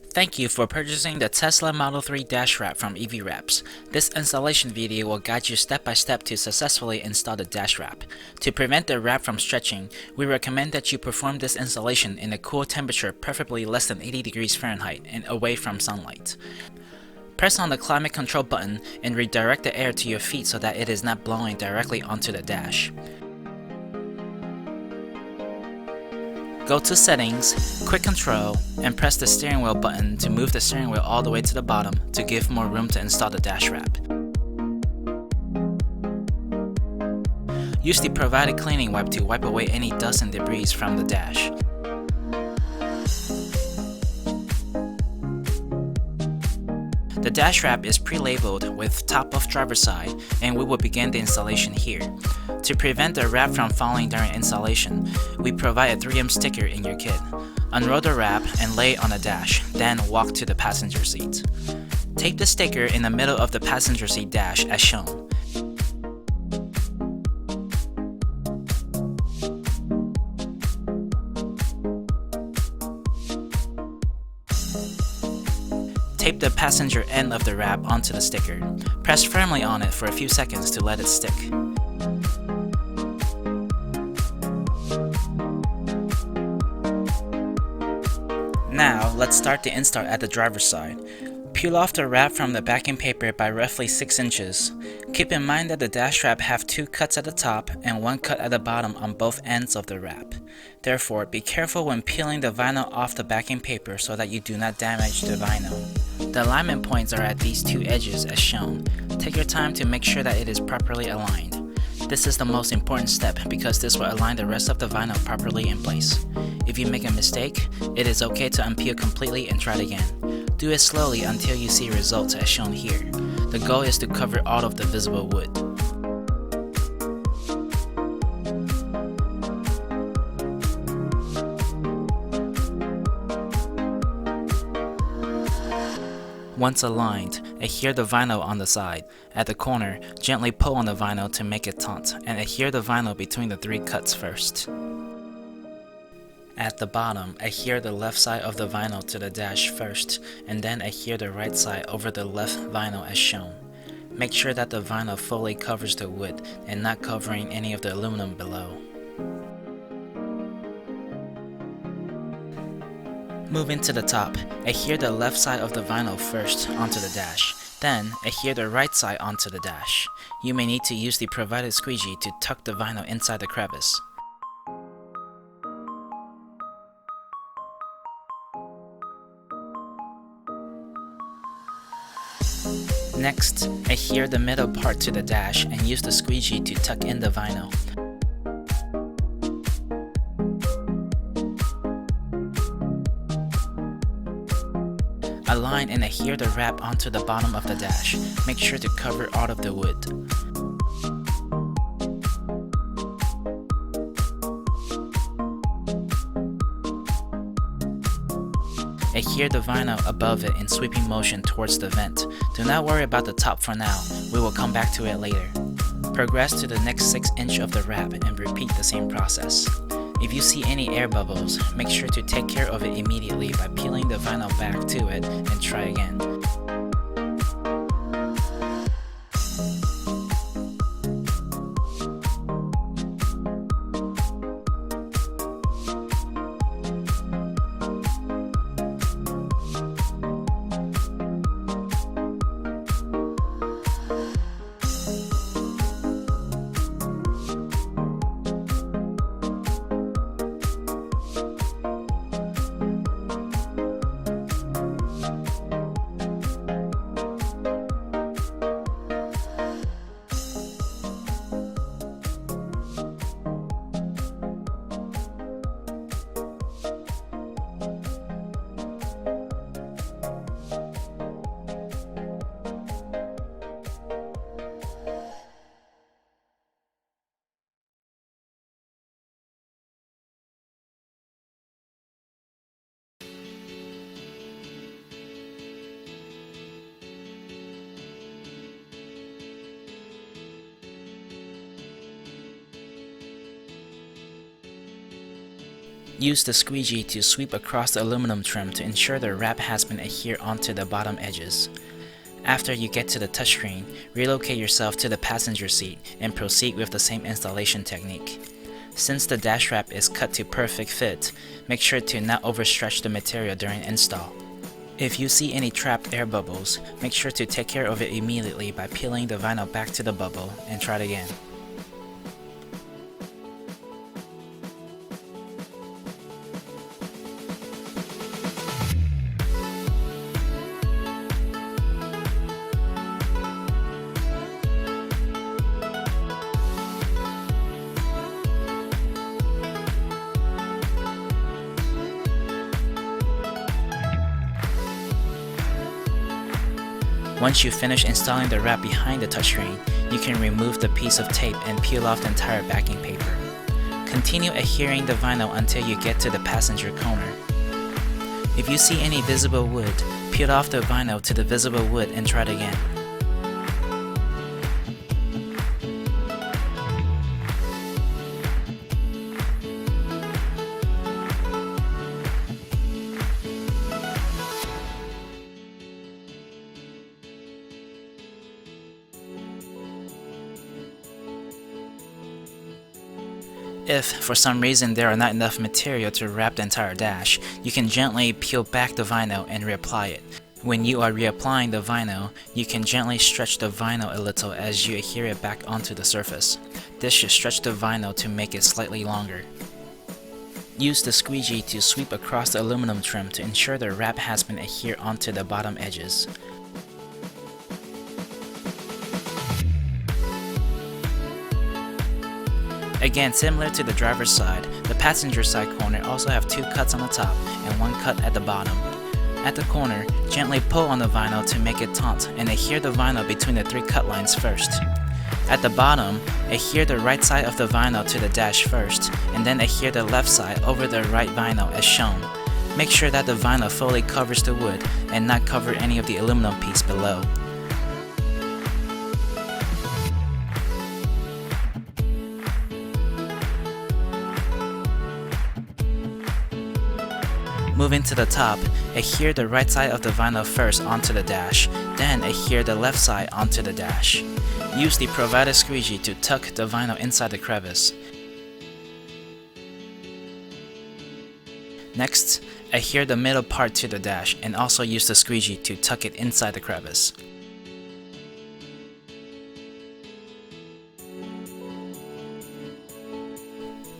Thank you for purchasing the Tesla Model 3 dash wrap from EV Wraps. This installation video will guide you step by step to successfully install the dash wrap. To prevent the wrap from stretching, we recommend that you perform this installation in a cool temperature, preferably less than 80 degrees Fahrenheit and away from sunlight. Press on the climate control button and redirect the air to your feet so that it is not blowing directly onto the dash. Go to Settings, Quick Control, and press the steering wheel button to move the steering wheel all the way to the bottom to give more room to install the dash wrap. Use the provided cleaning wipe to wipe away any dust and debris from the dash. The dash wrap is pre-labeled with top of driver's side, and we will begin the installation here. To prevent the wrap from falling during installation, we provide a 3M sticker in your kit. Unroll the wrap and lay it on the dash, then walk to the passenger seat. Tape the sticker in the middle of the passenger seat dash as shown. Tape the passenger end of the wrap onto the sticker. Press firmly on it for a few seconds to let it stick. Now, let's start the install at the driver's side. Peel off the wrap from the backing paper by roughly 6 inches. Keep in mind that the dash wrap have 2 cuts at the top and 1 cut at the bottom on both ends of the wrap. Therefore, be careful when peeling the vinyl off the backing paper so that you do not damage the vinyl. The alignment points are at these 2 edges as shown. Take your time to make sure that it is properly aligned. This is the most important step because this will align the rest of the vinyl properly in place. If you make a mistake, it is okay to unpeel completely and try it again. Do it slowly until you see results as shown here. The goal is to cover all of the visible wood. Once aligned, adhere the vinyl on the side. At the corner, gently pull on the vinyl to make it taut, and adhere the vinyl between the 3 cuts first. At the bottom, adhere the left side of the vinyl to the dash first, and then adhere the right side over the left vinyl as shown. Make sure that the vinyl fully covers the wood and not covering any of the aluminum below. Moving to the top, adhere the left side of the vinyl first onto the dash, then adhere the right side onto the dash. You may need to use the provided squeegee to tuck the vinyl inside the crevice. Next, adhere the middle part to the dash and use the squeegee to tuck in the vinyl. Align and adhere the wrap onto the bottom of the dash. Make sure to cover all of the wood. Adhere the vinyl above it in sweeping motion towards the vent. Do not worry about the top for now, we will come back to it later. Progress to the next 6 inch of the wrap and repeat the same process. If you see any air bubbles, make sure to take care of it immediately by peeling the vinyl back to it and try again. Use the squeegee to sweep across the aluminum trim to ensure the wrap has been adhered onto the bottom edges. After you get to the touchscreen, relocate yourself to the passenger seat and proceed with the same installation technique. Since the dash wrap is cut to perfect fit, make sure to not overstretch the material during install. If you see any trapped air bubbles, make sure to take care of it immediately by peeling the vinyl back to the bubble and try it again. Once you finish installing the wrap behind the touchscreen, you can remove the piece of tape and peel off the entire backing paper. Continue adhering the vinyl until you get to the passenger corner. If you see any visible wood, peel off the vinyl to the visible wood and try it again. If, for some reason, there are not enough material to wrap the entire dash, you can gently peel back the vinyl and reapply it. When you are reapplying the vinyl, you can gently stretch the vinyl a little as you adhere it back onto the surface. This should stretch the vinyl to make it slightly longer. Use the squeegee to sweep across the aluminum trim to ensure the wrap has been adhered onto the bottom edges. Again, similar to the driver's side, the passenger side corner also have 2 cuts on the top and 1 cut at the bottom. At the corner, gently pull on the vinyl to make it taut and adhere the vinyl between the 3 cut lines first. At the bottom, adhere the right side of the vinyl to the dash first, and then adhere the left side over the right vinyl as shown. Make sure that the vinyl fully covers the wood and not cover any of the aluminum piece below. Moving to the top, adhere the right side of the vinyl first onto the dash, then adhere the left side onto the dash. Use the provided squeegee to tuck the vinyl inside the crevice. Next, adhere the middle part to the dash and also use the squeegee to tuck it inside the crevice.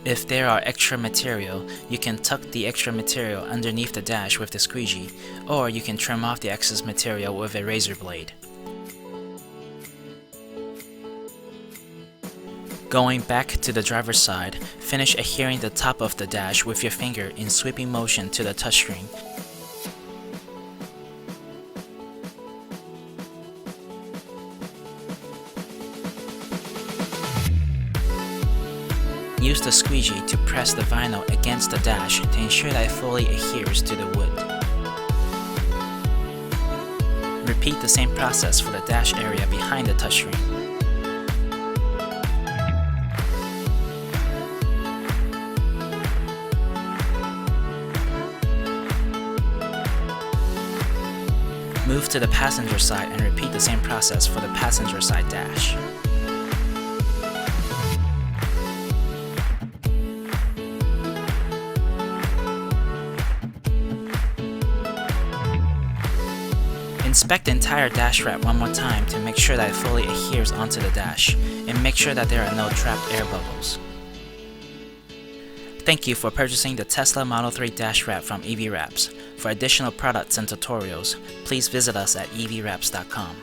If there are extra material, you can tuck the extra material underneath the dash with the squeegee, or you can trim off the excess material with a razor blade. Going back to the driver's side, finish adhering the top of the dash with your finger in sweeping motion to the touchscreen. Use the squeegee to press the vinyl against the dash to ensure that it fully adheres to the wood. Repeat the same process for the dash area behind the touchscreen. Move to the passenger side and repeat the same process for the passenger side dash. Inspect the entire dash wrap one more time to make sure that it fully adheres onto the dash, and make sure that there are no trapped air bubbles. Thank you for purchasing the Tesla Model 3 dash wrap from EV Wraps. For additional products and tutorials, please visit us at evwraps.com.